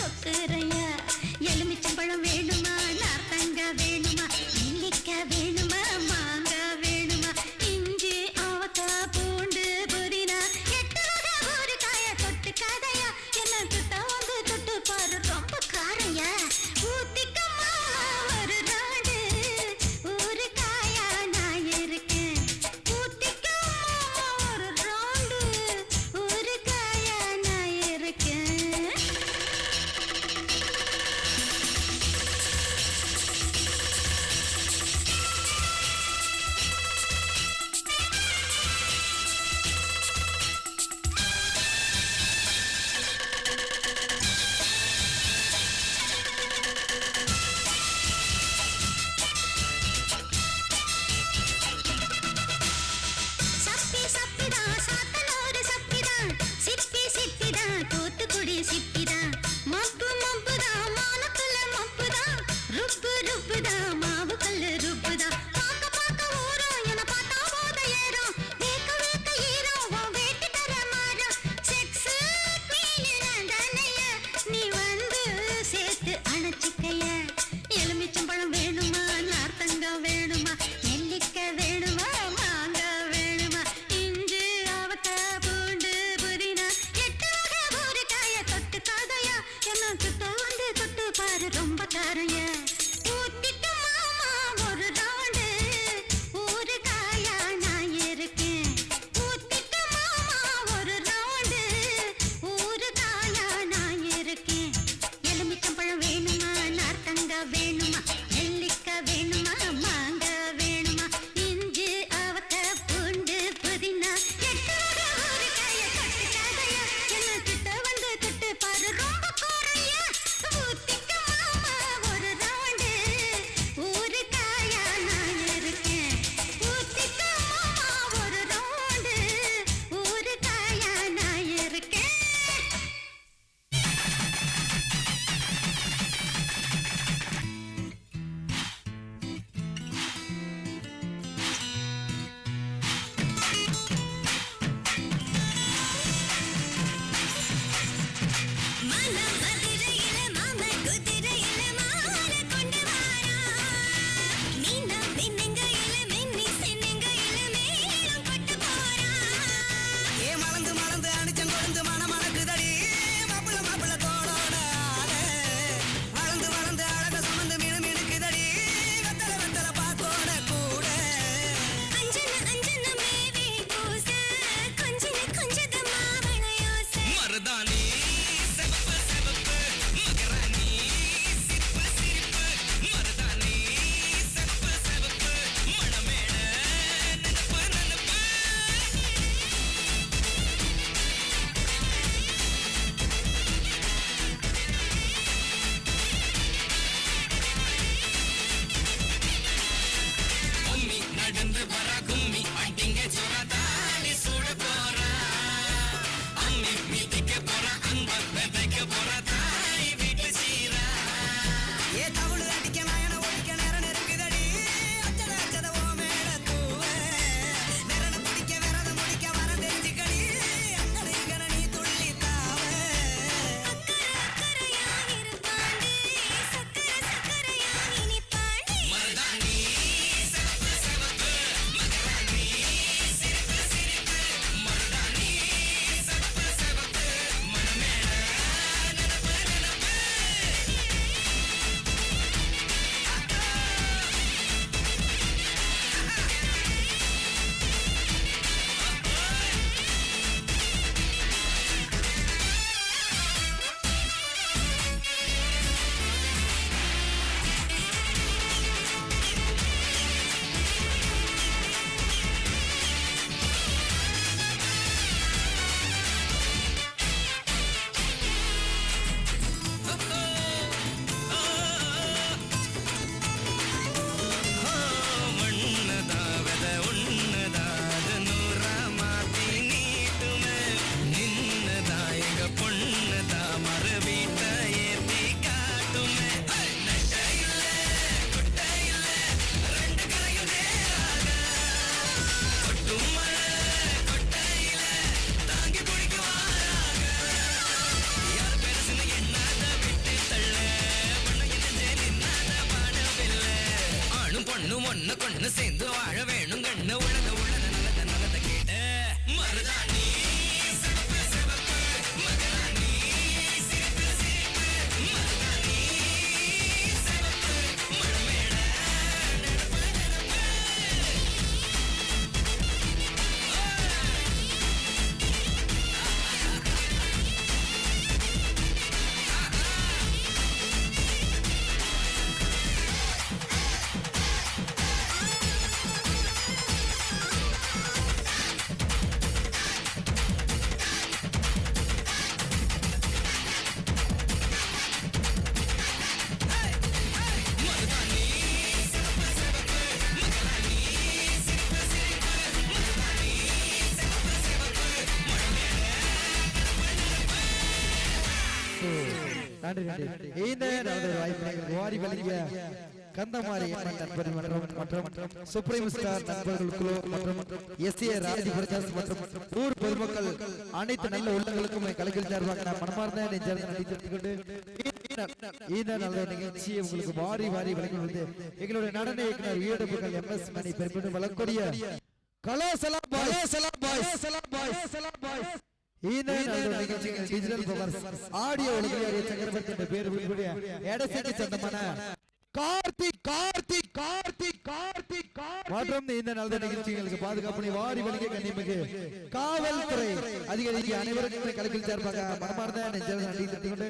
சொக்குறையா எலுமிச்சம்பழம் வேணுமா நார்த்தங்க வேணுமா நெல்லிக்காய் வேணுமா மாங்காய் வேணுமா இஞ்சி அவக்காய் பூண்டு புதினா எட்டு வகை ஒரு காய தொட்டு கதையா என்ன கிட்ட வந்து தொட்டு பாரு ரொம்ப காரையா ஊத்திக்கம்மா ஒரு நாடு ஒரு காயா நான் இருக்கேன் ஊத்திக்கம்மா ஒரு ரவுண்டு ஒரு காயா நான் இருக்கேன் சப்பி சப்பிதான் சாத்தனூரு சப்பிதான் சிப்பி சிப்பிதான் தூத்துக்குடி சிப்பிதான் மப்பு மப்புதான் மானக்குள்ள மப்புதான் ருப்பு ருப்புதான் மாவு கல்லு ருப்புதான் பாக்க பாக்க ஊரும் என பார்த்தா போத ஏறும் வேக்க வேக்க ஈரம் உன் வேட்டி தர மாறும் செக்ஸ் குவீன் தானையா நீ வந்து சேர்த்து அணைச்சிக்கைய எலுமிச்சம்பழம் வேணுமா நார்த்தங்காய் வேணுமா நெல்லிக்காய் வேணுமா மாங்காய் வேணுமா இஞ்சி அவக்காய் பூண்டு புதினா எட்டு வகை ஒரு காய தொட்டு கதையா என்ன கிட்ட வந்து தொட்டு பாரு ரொம்ப காரையா ஊத்திட்டு மாமா ஒரு ரவுண்டு ஒரு காயா நான் இருக்கேன் ஊத்திட்டு மாமா ஒரு ரவுண்டு ஒரு காயா நான் இருக்கேன் எலுமிச்சம்பழம் வேணுமா நார்த்தங்காய் வேணுமா நெல்லிக்காய் வேணுமா மாங்காய் வேணுமா இஞ்சி அவக்காய் பூண்டு புதினா எட்டு வகை ஒரு காய தொட்டு கதையா என்ன கிட்ட வந்து தொட்டு பாரு ரொம்ப கோரையா ஊத்திக்க மாமா ஒரு ரவுண்டு நன்றி நன்றி. இந்த நல்ல வாய்ப்பு வாரி வழங்கிய கந்தமாரி நண்பர் மற்றும் சுப்ரீம் ஸ்டார் நண்பர்கள் குழு மற்றும் எஸ்ஏ ராஜி பிரகாஷ் மற்றும் ஊர் பொதுமக்கள் அனைத்து நல்ல உள்ளங்களுக்கும் கலைகள் சார்பாக நான் மனமார்ந்த நெஞ்சார்ந்த நடித்துக் கொண்டு இந்த நல்ல நிகழ்ச்சியை உங்களுக்கு வாரி வாரி வழங்குவது எங்களுடைய நடன இயக்குனர் ஈடுபுகள் MS மணி பெருமிடும் வழங்கக்கூடிய கலாசலாம் பாய்ஸ் இந்த நிகழ்ச்சிகள் டிஜிட்டல் பவர்ஸ் ஆடியோ ஒளிபரப்பு சக்கரவர்த்தி என்ற பேர் உங்களுடைய எடசேக்கு சொந்தமான கார்த்திக் மற்றும் இந்த நல்ல நிகழ்ச்சிகளுக்கு பாதுகாப்பு வாரி வழங்கிய கண்ணியமிகு காவல்துறை அதிகாரிக்கு அனைவருக்கும் கலைகள் சார்பாக மனமார்ந்த நெஞ்சார்ந்த நன்றி தெரிவித்துக் கொண்டு